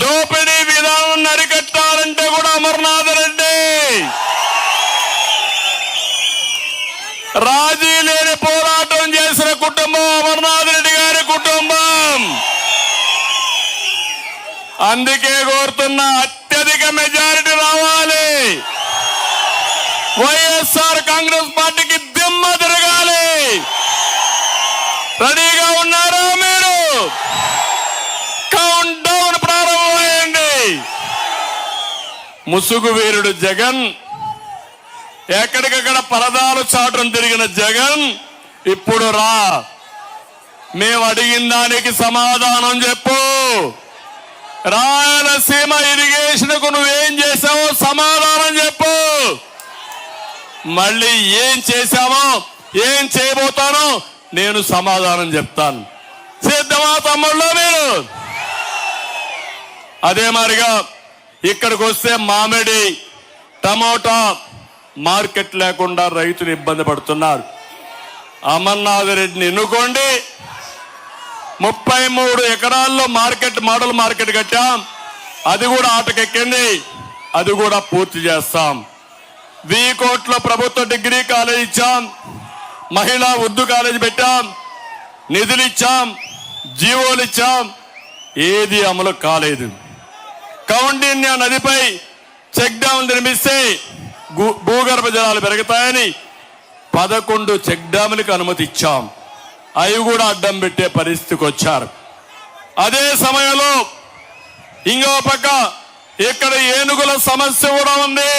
దోపిడీ విధానం అరికట్టాలంటే కూడా అమర్నాథ్ రెడ్డి. రాజీ లేని పోరాటం చేసిన కుటుంబం అమర్నాథ్ రెడ్డి గారి కుటుంబం. అందుకే కోరుతున్న, అత్యధిక మెజారిటీ రావాలి. వైఎస్ఆర్ కాంగ్రెస్ పార్టీకి దిమ్మ తిరగాలి. రెడీగా ఉన్నారా మీరు? కౌంట్ డౌన్ ప్రారంభమైంది. ముసుగు వీరుడు జగన్, ఎక్కడికక్కడ పరదాలు చాటును తిరిగిన జగన్, ఇప్పుడు రా, మేము అడిగిన దానికి సమాధానం చెప్పు. రాయలసీమ ఇరిగేషన్ కు నువ్వేం చేశావో సమాధానం చెప్పు. మళ్ళీ ఏం చేశామో, ఏం చేయబోతానో నేను సమాధానం చెప్తాను. సిద్ధమా తమ్ముళ్ళు మీరు? అదే మాదిరిగా ఇక్కడికి వస్తే మామిడి, టమోటా మార్కెట్ లేకుండా రైతులు ఇబ్బంది పడుతున్నారు. అమర్నాథ్ రెడ్డిని ఎన్నుకోండి. 33 ఎకరాల్లో మోడల్ మార్కెట్ కట్టాం, అది కూడా ఆటకెక్కింది, అది కూడా పూర్తి చేస్తాం. 1000 కోట్ల ప్రభుత్వ డిగ్రీ కాలేజ్ ఇచ్చాం, మహిళా ఉర్దూ కాలేజ్ పెట్టాం, నిధులు ఇచ్చాం, జీవోలు ఇచ్చాం, ఏది అమలు కాలేదు. కౌండిన్య నదిపై చెక్ డ్యాం నిర్మిస్తే భూగర్భ జలాలు పెరుగుతాయని 11 చెక్ డ్యాములకు అనుమతి ఇచ్చాం, అవి కూడా అడ్డం పెట్టే పరిస్థితికి వచ్చారు. అదే సమయంలో ఇంకో పక్క ఇక్కడ ఏనుగుల సమస్య కూడా ఉంది.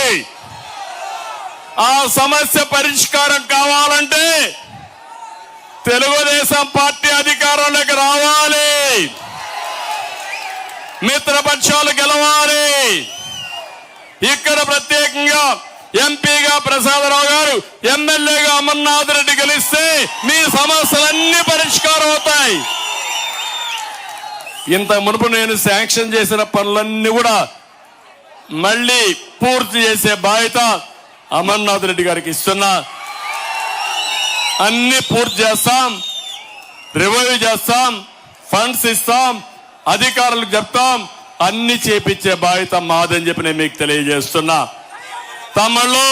ఆ సమస్య పరిష్కారం కావాలంటే తెలుగుదేశం పార్టీ అధికారంలోకి రావాలి, మిత్రపక్షాలు గెలవాలి. ఇక్కడ ప్రత్యేకంగా ఎంపీగా ప్రసాదరావు గారు, ఎమ్మెల్యేగా అమర్నాథ్ రెడ్డి గెలిస్తే మీ సమస్యలన్నీ పరిష్కారం అవుతాయి. ఇంత మునుపు నేను శాంక్షన్ చేసిన పనులన్నీ కూడా మళ్ళీ పూర్తి చేసే బాధ్యత అమర్నాథ్ రెడ్డి గారికి ఇస్తున్నా. అన్ని పూర్తి చేస్తాం, రివైవ్ చేస్తాం, ఫండ్స్ ఇస్తాం, అధికారులకు చెప్తాం, అన్ని చేపించే బాధ్యత మాదని చెప్పి నేను మీకు తెలియజేస్తున్నా. తమ్ముళ్ళు,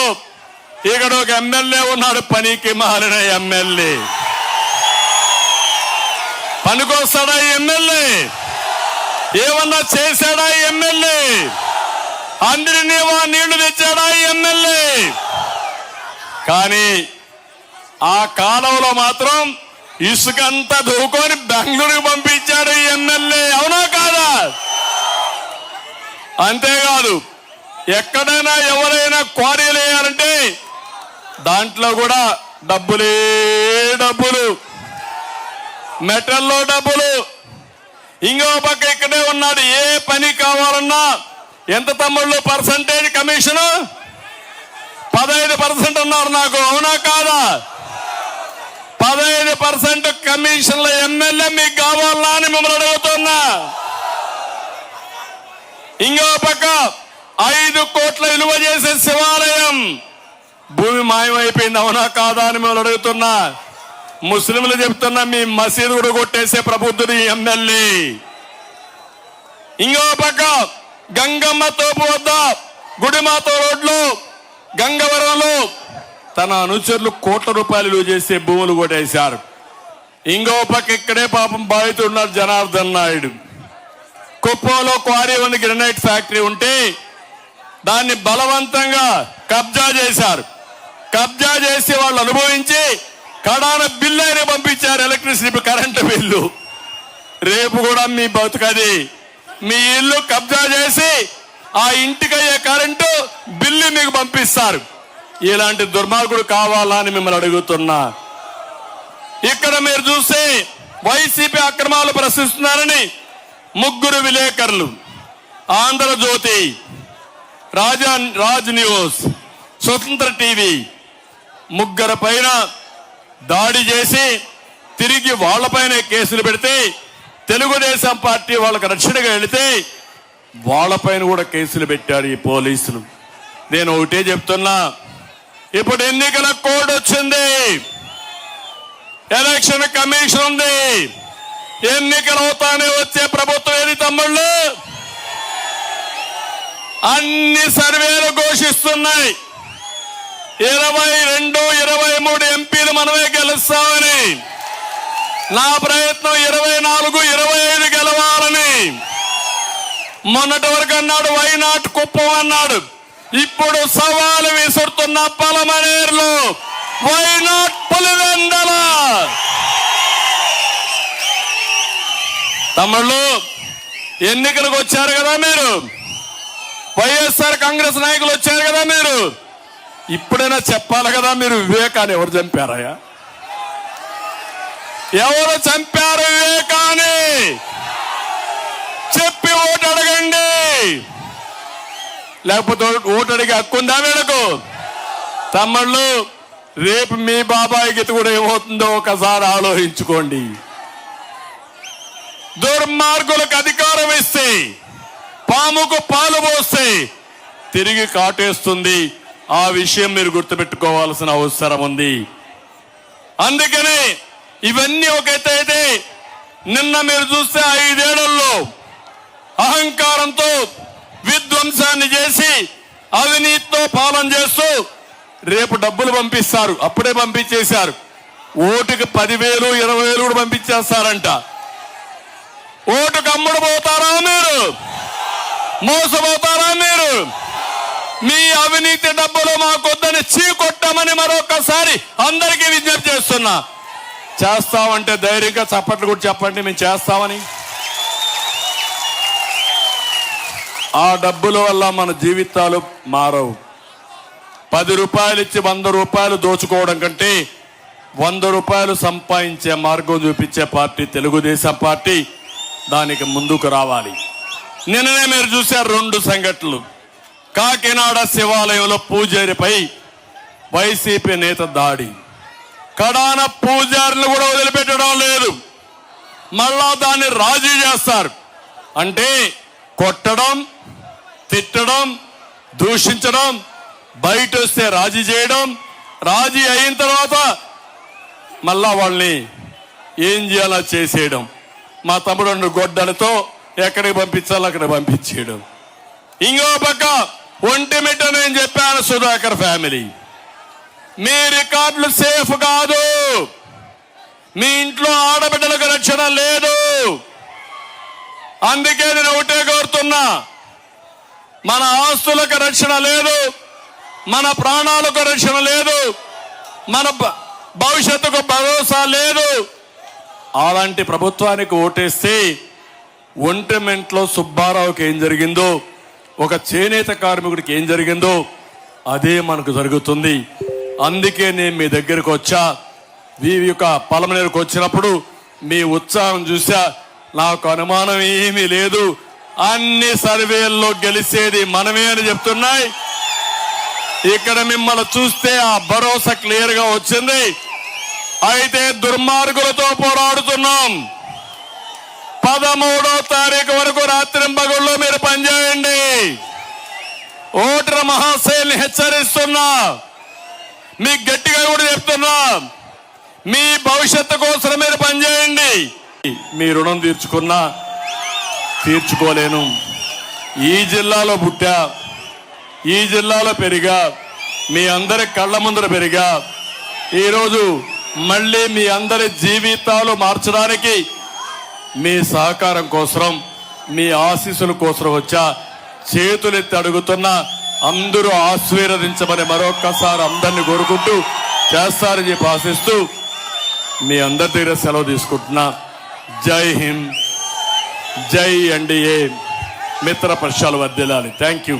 ఇక్కడ ఒక ఎమ్మెల్యే ఉన్నాడు, పనికి మాలిన ఎమ్మెల్యే. పనికొస్తాడా ఎమ్మెల్యే? ఏమన్నా చేశాడా ఎమ్మెల్యే? అందరినీ నీళ్లు తెచ్చాడా ఎమ్మెల్యే? కానీ ఆ కాలంలో మాత్రం ఇసుకంతా దూకొని బెంగళూరుకి పంపించాడు ఎమ్మెల్యే. అవునా కాదా? అంతేకాదు, ఎక్కడైనా ఎవరైనా క్వారీలు వేయాలంటే దాంట్లో కూడా డబ్బులే డబ్బులు, మెటల్లో డబ్బులు. ఇంకో పక్క ఇక్కడే ఉన్నాడు, ఏ పని కావాలన్నా ఎంత తమ్ముళ్ళు పర్సంటేజ్ కమిషన్? 15% అన్నారు నాకు. అవునా కాదా? 15% కమిషన్ల ఎమ్మెల్యే మీకు కావాలా అని మిమ్మల్ని అడుగుతున్నా. ఇంకో పక్క 5 కోట్ల విలువ చేసే శివాలయం భూమి మాయమైపోయింది. అవునా కాదా అని మిమ్మల్ని అడుగుతున్నా. ముస్లింలు చెప్తున్నా, మీ మసీదు కూడా కొట్టేసే ప్రబుద్ధుడు ఎమ్మెల్యే. ఇంకో పక్క గంగమ్మ తోపు వద్ద గుడిమాత రోడ్లో గంగవరంలో తన అనుచరులు కోట్ల రూపాయలు విలువ చేసే భూములు కొట్టేశారు. ఇంకో పక్క ఇక్కడే పాపం బాధితున్నారు జనార్దన్ నాయుడు. కుప్పంలో క్వారీ ఉంది, గ్రెనైట్ ఫ్యాక్టరీ ఉంటే దాన్ని బలవంతంగా కబ్జా చేశారు. కబ్జా చేసి వాళ్ళు అనుభవించి కడాన బిల్లు అయినా పంపించారు, ఎలక్ట్రిసిటీ కరెంటు బిల్లు. రేపు కూడా మీ బతుకది. మీ ఇల్లు కబ్జా చేసి ఆ ఇంటికయ్యే కరెంటు బిల్లు మీకు పంపిస్తారు. ఇలాంటి దుర్మార్గుడు కావాలా అని మిమ్మల్ని అడుగుతున్నా. ఇక్కడ మీరు చూస్తే వైసీపీ అక్రమాలు ప్రశ్నిస్తున్నారని 3 విలేకరులు, ఆంధ్రజ్యోతి, రాజ్ న్యూస్, స్వతంత్ర టీవీ 3 పైన దాడి చేసి తిరిగి వాళ్ళపైన కేసులు పెడితే, తెలుగుదేశం పార్టీ వాళ్ళకి రక్షణగా వెళితే వాళ్ళపైన కూడా కేసులు పెట్టారు ఈ పోలీసులు. నేను ఒకటే చెప్తున్నా, ఇప్పుడు ఎన్నికల కోడ్ వచ్చింది, ఎలక్షన్ కమిషన్ ఉంది. ఎన్నికలు అవుతానే వచ్చే ప్రభుత్వం ఏది తమ్ముళ్ళు? అన్ని సర్వేలు ఘోషిస్తున్నాయి 22, 23 ఎంపీలు మనమే గెలుస్తామని. నా ప్రయత్నం 24, 25 గెలవాలని. మొన్నటి వరకు అన్నాడు వైనాట్ కుప్పం అన్నాడు. ఇప్పుడు సవాలు విసురుతున్న పలమనేరులో వైనాట్ పులివెందల. తమ్ముళ్ళు, ఎన్నికలకు వచ్చారు కదా మీరు, వైఎస్ఆర్ కాంగ్రెస్ నాయకులు వచ్చారు కదా మీరు. ఇప్పుడైనా చెప్పాలి కదా మీరు వివేకాన్ని ఎవరు చంపారయ్యా? ఎవరు చంపారు వివేకాన్ని? చెప్పి ఓటు అడగండి. లేకపోతే ఓటు అడిగే హక్కుందా వీళ్ళకు? తమ్ముళ్ళు, రేపు మీ బాబాయ్ గీత కూడా ఏమవుతుందో ఒకసారి ఆలోచించుకోండి. దుర్మార్గులకు అధికారం ఇస్తే, పాముకు పాలు పోస్తే తిరిగి కాటేస్తుంది. ఆ విషయం మీరు గుర్తుపెట్టుకోవాల్సిన అవసరం ఉంది. అందుకనే ఇవన్నీ ఒక ఎత్తు అయితే, నిన్న మీరు చూస్తే 5 ఏళ్లలో అహంకారంతో విధ్వంసాన్ని చేసి అవినీతితో పాలన చేస్తూ రేపు డబ్బులు పంపిస్తారు. అప్పుడే పంపించేశారు. ఓటుకి 10,000, 20,000 కూడా పంపించేస్తారంట. ఓటుకు అమ్ముడు పోతారా మీరు? మోసపోతారా మీరు? మీ అవినీతి డబ్బులు మాకొద్దని చీకొట్టమని మరొకసారి అందరికీ విజ్ఞప్తి చేస్తున్నా. చేస్తామంటే ధైర్యంగా చప్పట్లు కూడా చెప్పండి, మేము చేస్తామని. ఆ డబ్బుల వల్ల మన జీవితాలు మారవు. 10 రూపాయలు ఇచ్చి 100 రూపాయలు దోచుకోవడం కంటే 100 రూపాయలు సంపాదించే మార్గం చూపించే పార్టీ తెలుగుదేశం పార్టీ. దానికి ముందుకు రావాలి. నిన్ననే మీరు చూశారు 2 సంఘటనలు. కాకినాడ శివాలయంలో పూజారిపై వైసీపీ నేత దాడి. కడాన పూజారులు కూడా వదిలిపెట్టడం లేదు. మళ్ళా దాన్ని రాజీ చేస్తారు. అంటే కొట్టడం, తిట్టడం, దూషించడం, బయట వస్తే రాజీ చేయడం, రాజీ అయిన తర్వాత మళ్ళా వాళ్ళని ఏం చేయాలో చేసేయడం. మా తమ్ముడు గొడ్డలతో ఎక్కడికి పంపించాలో అక్కడ పంపించేయడం. ఇంకో పక్క ఒంటిమిట్ట నేను చెప్పాను, సుధాకర్ ఫ్యామిలీ మీ రికార్డులు సేఫ్ కాదు. మీ ఇంట్లో ఆడబిడ్డలకు రక్షణ లేదు. అందుకే నేను ఒకటే కోరుతున్నా, మన ఆస్తులకు రక్షణ లేదు, మన ప్రాణాలకు రక్షణ లేదు, మన భవిష్యత్తుకు భరోసా లేదు. అలాంటి ప్రభుత్వానికి ఓటేస్తే ఒంటిమెంట్లో సుబ్బారావుకి ఏం జరిగిందో, ఒక చేనేత కార్మికుడికి ఏం జరిగిందో అదే మనకు జరుగుతుంది. అందుకే నేను మీ దగ్గరకు వచ్చా. ఈ యొక్క పలమనేరుకు వచ్చినప్పుడు మీ ఉత్సాహం చూసా. నాకు అనుమానం ఏమీ లేదు, అన్ని సర్వేల్లో గెలిచేది మనమే అని చెప్తున్నాయి. ఇక్కడ మిమ్మల్ని చూస్తే ఆ భరోసా క్లియర్ గా వచ్చింది. అయితే దుర్మార్గులతో పోరాడుతున్నాం. 13వ తారీఖు వరకు రాత్రింబగళ్ళు మీరు పనిచేయండి. ఓటర్ మహాశైలిని హెచ్చరిస్తున్నా, మీకు గట్టిగా కూడా చెప్తున్నా, మీ భవిష్యత్తు కోసం మీరు పనిచేయండి. మీ రుణం తీర్చుకున్నా తీర్చుకోలేను. ఈ జిల్లాలో పుట్టా, ఈ జిల్లాలో పెరిగా, మీ అందరి కళ్ళ ముందర పెరిగా. ఈరోజు మళ్ళీ మీ అందరి జీవితాలు మార్చడానికి మీ సహకారం కోసం, మీ ఆశీస్సుల కోసం వచ్చా. చేతులెత్తి అడుగుతున్నా, అందరూ ఆశీర్వదించమని మరొక్కసారి అందరినీ కోరుకుంటూ చేస్తారని చెప్పి ఆశిస్తూ మీ అందరి దగ్గర సెలవు తీసుకుంటున్నా. జై హింద్, జై ఎన్డీఏ, మిత్ర పక్షాలు వర్ధిల్లాలి. Thank you.